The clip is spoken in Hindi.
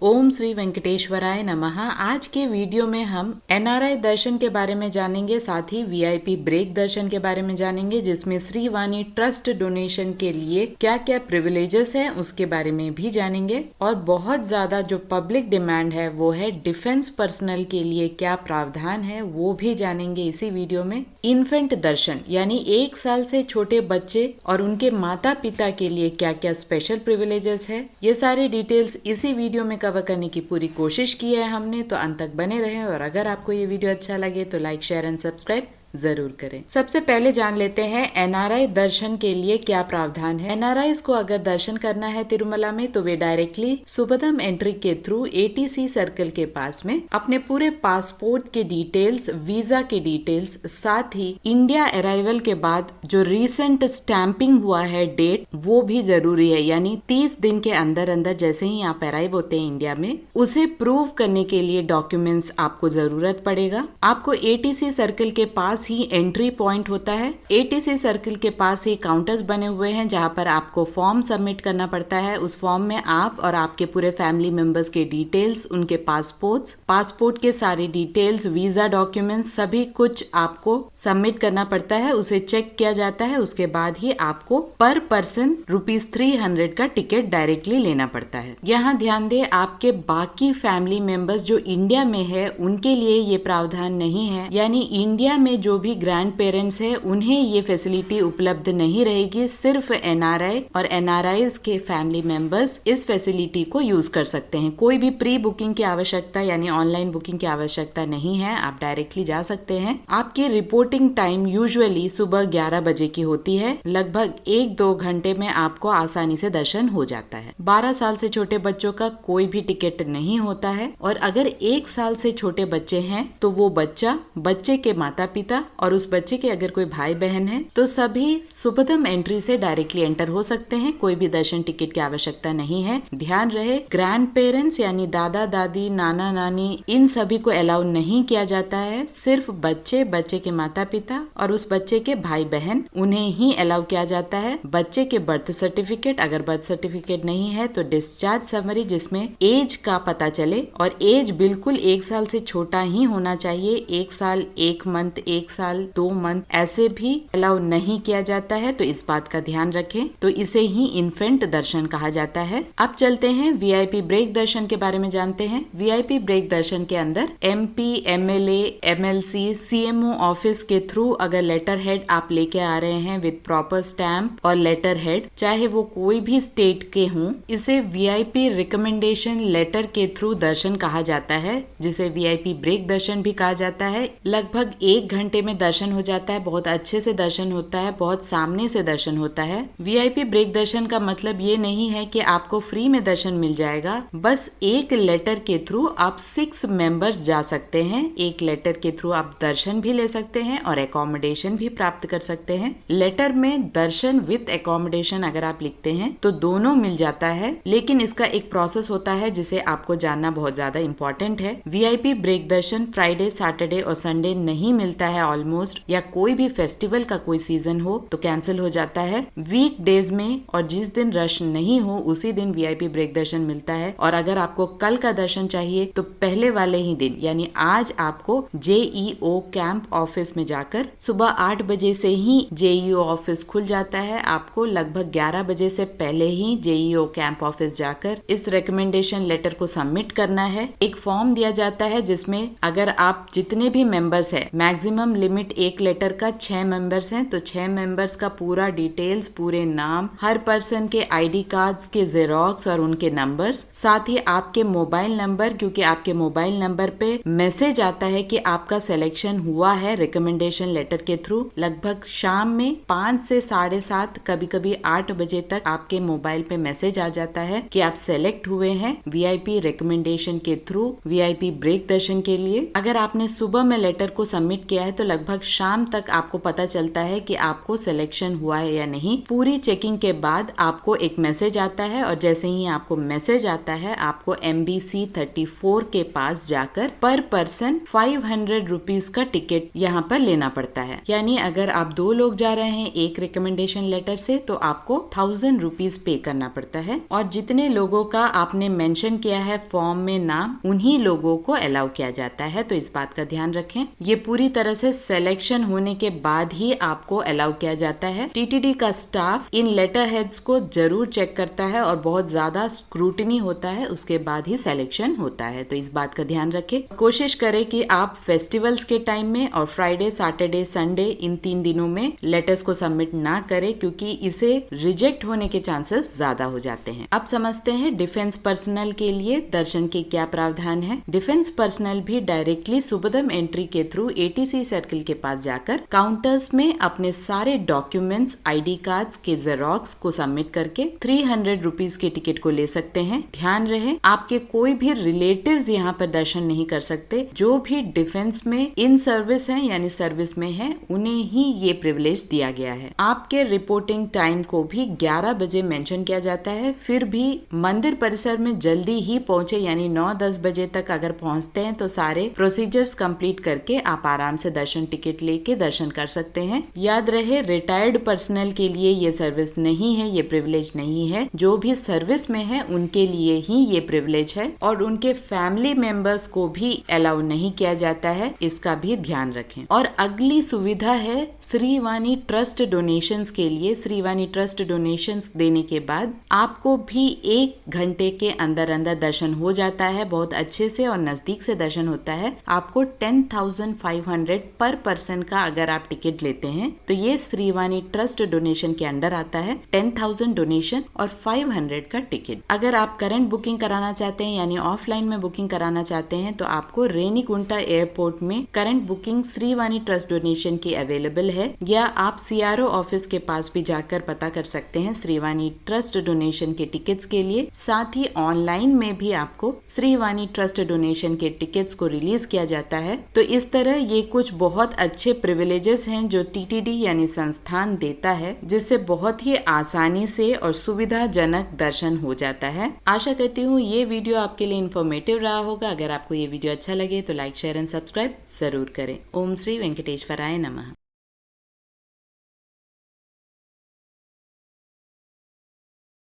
ओम श्री वेंकटेश्वराय नमः। आज के वीडियो में हम एनआरआई दर्शन के बारे में जानेंगे, साथ ही वीआईपी ब्रेक दर्शन के बारे में जानेंगे, जिसमें श्री वाणी ट्रस्ट डोनेशन के लिए क्या क्या प्रिविलेजेस हैं उसके बारे में भी जानेंगे। और बहुत ज्यादा जो पब्लिक डिमांड है वो है डिफेंस पर्सनल के लिए क्या प्रावधान है, वो भी जानेंगे इसी वीडियो में। इन्फेंट दर्शन यानी 1 साल से छोटे बच्चे और उनके माता पिता के लिए क्या क्या स्पेशल प्रिविलेजेस है, ये सारी डिटेल्स इसी वीडियो में कवर करने की पूरी कोशिश की है हमने। तो अंत तक बने रहें और अगर आपको ये वीडियो अच्छा लगे तो लाइक, शेयर एंड सब्सक्राइब जरूर करें। सबसे पहले जान लेते हैं एनआरआई दर्शन के लिए क्या प्रावधान है। एनआरआईज को अगर दर्शन करना है तिरुमला में तो वे डायरेक्टली सुबदम एंट्री के थ्रू एटीसी सर्कल के पास में अपने पूरे पासपोर्ट के डिटेल्स, वीजा के डिटेल्स, साथ ही इंडिया अराइवल के बाद जो रिसेंट स्टैंपिंग हुआ है डेट, वो भी जरूरी है। यानी 30 दिन के अंदर अंदर जैसे ही आप अराइव होते हैं इंडिया में, उसे प्रूव करने के लिए डॉक्यूमेंट्स आपको जरूरत पड़ेगा। आपको एटीसी सर्कल के पास ही एंट्री पॉइंट होता है। एटीसी सर्कल के पास ही काउंटर्स बने हुए हैं जहां पर आपको फॉर्म सबमिट करना पड़ता है। उस फॉर्म में आप और आपके पूरे फैमिली मेंबर्स के डिटेल्स, उनके पासपोर्ट्स, पासपोर्ट के सारे डिटेल्स, वीजा डॉक्यूमेंट्स, सभी कुछ आपको सबमिट करना पड़ता है। उसे चेक किया जाता है, उसके बाद ही आपको पर पर्सन ₹300 का टिकट डायरेक्टली लेना पड़ता है। यहाँ ध्यान दें, आपके बाकी फैमिली मेंबर्स जो इंडिया में है उनके लिए ये प्रावधान नहीं है। यानी इंडिया में जो भी ग्रैंड पेरेंट्स है उन्हें ये फैसिलिटी उपलब्ध नहीं रहेगी। सिर्फ एनआरआई और एनआरआईज के फैमिली मेंबर्स इस फैसिलिटी को यूज कर सकते हैं। कोई भी प्री बुकिंग की आवश्यकता यानी ऑनलाइन बुकिंग की आवश्यकता नहीं है, आप डायरेक्टली जा सकते हैं। आपकी रिपोर्टिंग टाइम यूजुअली सुबह 11 बजे की होती है। लगभग 1-2 घंटे में आपको आसानी से दर्शन हो जाता है। 12 साल से छोटे बच्चों का कोई भी टिकट नहीं होता है, और अगर 1 साल से छोटे बच्चे हैं तो वो बच्चा, बच्चे के माता पिता और उस बच्चे के अगर कोई भाई बहन है तो सभी सुबदम एंट्री से डायरेक्टली एंटर हो सकते हैं। कोई भी दर्शन टिकट की आवश्यकता नहीं है। ध्यान रहे, ग्रैंड पेरेंट्स यानी दादा दादी, नाना नानी, इन सभी को अलाउ नहीं किया जाता है। सिर्फ बच्चे, बच्चे के माता पिता और उस बच्चे के भाई बहन, उन्हें ही अलाउ किया जाता है। बच्चे के बर्थ सर्टिफिकेट, अगर बर्थ सर्टिफिकेट नहीं है तो डिस्चार्ज समरी जिसमें एज का पता चले, और एज बिल्कुल 1 साल से छोटा ही होना चाहिए। 1 साल 1 मंथ, 1 साल 2 मंथ ऐसे भी अलाउ नहीं किया जाता है, तो इस बात का ध्यान रखें। तो इसे ही इन्फेंट दर्शन कहा जाता है। अब चलते हैं वीआईपी ब्रेक दर्शन के बारे में जानते हैं। वीआईपी ब्रेक दर्शन के अंदर MP, MLA, MLC, CMO office के थ्रू अगर लेटर हेड आप लेके आ रहे हैं विद प्रॉपर स्टैम्प और लेटर हेड, चाहे वो कोई भी स्टेट के हों, इसे वीआईपी रिकमेंडेशन लेटर के थ्रू दर्शन कहा जाता है, जिसे वीआईपी ब्रेक दर्शन भी कहा जाता है। लगभग 1 घंटे में दर्शन हो जाता है। बहुत अच्छे से दर्शन होता है, बहुत सामने से दर्शन होता है। वीआईपी ब्रेक दर्शन का मतलब ये नहीं है कि आपको फ्री में दर्शन मिल जाएगा। बस एक लेटर के थ्रू आप 6 मेंबर्स जा सकते हैं। एक लेटर के थ्रू आप दर्शन भी ले सकते हैं और एकोमोडेशन भी प्राप्त कर सकते हैं। लेटर में दर्शन विद एकोमोडेशन अगर आप लिखते हैं तो दोनों मिल जाता है, लेकिन इसका एक प्रोसेस होता है जिसे आपको जानना बहुत ज्यादा इंपॉर्टेंट है। वीआईपी ब्रेक दर्शन फ्राइडे, सैटरडे और संडे नहीं मिलता है ऑलमोस्ट, या कोई भी फेस्टिवल का कोई सीजन हो तो कैंसिल हो जाता है। वीक डेज में और जिस दिन रश नहीं हो उसी दिन वीआईपी ब्रेक दर्शन मिलता है। और अगर आपको कल का दर्शन चाहिए तो पहले वाले ही दिन यानी आज आपको जेईओ कैंप ऑफिस में जाकर, सुबह 8 बजे से ही जेईओ ऑफिस खुल जाता है। आपको लगभग 11 बजे से पहले ही जेईओ कैंप ऑफिस जाकर इस रिकमेंडेशन लेटर को सबमिट करना है। एक फॉर्म दिया जाता है जिसमें अगर आप जितने भी मेंबर्स है, मैक्सिमम लिमिट एक लेटर का 6 मेंबर्स हैं, तो 6 मेंबर्स का पूरा डिटेल्स, पूरे नाम, हर पर्सन के आईडी कार्ड्स के जेरोक्स और उनके नंबर्स, साथ ही आपके मोबाइल नंबर, क्योंकि आपके मोबाइल नंबर पे मैसेज आता है कि आपका सिलेक्शन हुआ है रिकमेंडेशन लेटर के थ्रू। लगभग शाम में 5 से 7:30, कभी कभी 8 बजे तक आपके मोबाइल पे मैसेज आ जाता है कि आप सेलेक्ट हुए हैं वीआईपी रिकमेंडेशन के थ्रू वीआईपी ब्रेक दर्शन के लिए। अगर आपने सुबह में लेटर को सबमिट किया है तो लगभग शाम तक आपको पता चलता है कि आपको सिलेक्शन हुआ है या नहीं। पूरी चेकिंग के बाद आपको एक मैसेज आता है और जैसे ही आपको मैसेज आता है आपको MBC 34 के पास जाकर पर पर्सन 500 रुपीज का टिकट यहाँ पर लेना पड़ता है। यानी अगर आप 2 लोग जा रहे हैं एक रिकमेंडेशन लेटर से तो आपको 1000 रुपीज पे करना पड़ता है और जितने लोगों का आपने मेंशन किया है फॉर्म में नाम, उन्हीं लोगों को अलाउ किया जाता है। तो इस बात का ध्यान रखें। ये पूरी तरह से सिलेक्शन होने के बाद ही आपको अलाउ किया जाता है। TTD का स्टाफ इन लेटर हेड्स को जरूर चेक करता है और बहुत ज्यादा स्क्रूटनी होता है, उसके बाद ही सिलेक्शन होता है। तो इस बात का ध्यान रखें। कोशिश करें कि आप फेस्टिवल्स के टाइम में और फ्राइडे, सैटरडे, संडे इन 3 दिनों में लेटर्स को सबमिट ना करें, क्योंकि इसे रिजेक्ट होने के चांसेस ज्यादा हो जाते हैं। अब समझते हैं डिफेंस पर्सनल के लिए दर्शन के क्या प्रावधान है। डिफेंस पर्सनल भी डायरेक्टली सुबोधम एंट्री के थ्रू ATC सर्किल के पास जाकर काउंटर्स में अपने सारे डॉक्यूमेंट्स, ID कार्ड्स के जेरोक्स को सबमिट करके 300 रुपीज के टिकट को ले सकते हैं। ध्यान रहे, आपके कोई भी रिलेटिव्स यहाँ पर दर्शन नहीं कर सकते। जो भी डिफेंस में इन सर्विस हैं यानी सर्विस में है, उन्हें ही ये प्रिविलेज दिया गया है। आपके रिपोर्टिंग टाइम को भी 11 बजे मेंशन किया जाता है। फिर भी मंदिर परिसर में जल्दी ही पहुंचे, यानी 9-10 बजे तक अगर पहुंचते हैं तो सारे प्रोसीजर्स कंप्लीट करके आप आराम से दर्शन टिकट लेके दर्शन कर सकते हैं। याद रहे, रिटायर्ड पर्सनल के लिए ये सर्विस नहीं है, ये प्रिविलेज नहीं है। जो भी सर्विस में है उनके लिए ही ये प्रिविलेज है और उनके फैमिली मेंबर्स को भी अलाउ नहीं किया जाता है, इसका भी ध्यान रखें। और अगली सुविधा है श्रीवाणी ट्रस्ट डोनेशंस के लिए। श्रीवाणी ट्रस्ट डोनेशंस देने के बाद आपको भी 1 घंटे के अंदर अंदर दर्शन हो जाता है, बहुत अच्छे से और नजदीक से दर्शन होता है। आपको 10,500 पर पर्सन का अगर आप टिकट लेते हैं तो ये श्रीवाणी ट्रस्ट डोनेशन के अंडर आता है। 10,000 डोनेशन और 500 का टिकट। अगर आप करंट बुकिंग कराना चाहते हैं यानी ऑफलाइन में बुकिंग कराना चाहते हैं तो आपको रेनीगुंटा एयरपोर्ट में current booking Srivani trust donation की अवेलेबल है, या आप CRO ऑफिस के पास भी जाकर पता कर सकते हैं श्रीवाणी ट्रस्ट डोनेशन के टिकट्स के लिए। साथ ही ऑनलाइन में भी आपको श्रीवाणी ट्रस्ट डोनेशन के टिकट्स को रिलीज किया जाता है। तो इस तरह ये कुछ बहुत अच्छे प्रिविलेजेस हैं जो TTD यानी संस्थान देता है, जिससे बहुत ही आसानी से और सुविधाजनक दर्शन हो जाता है। आशा करती हूँ ये वीडियो आपके लिए इन्फॉर्मेटिव रहा होगा। अगर आपको ये वीडियो अच्छा लगे तो लाइक, शेयर एंड सब्सक्राइब जरूर करें। ओम श्री वेंकटेश्वराय नमः।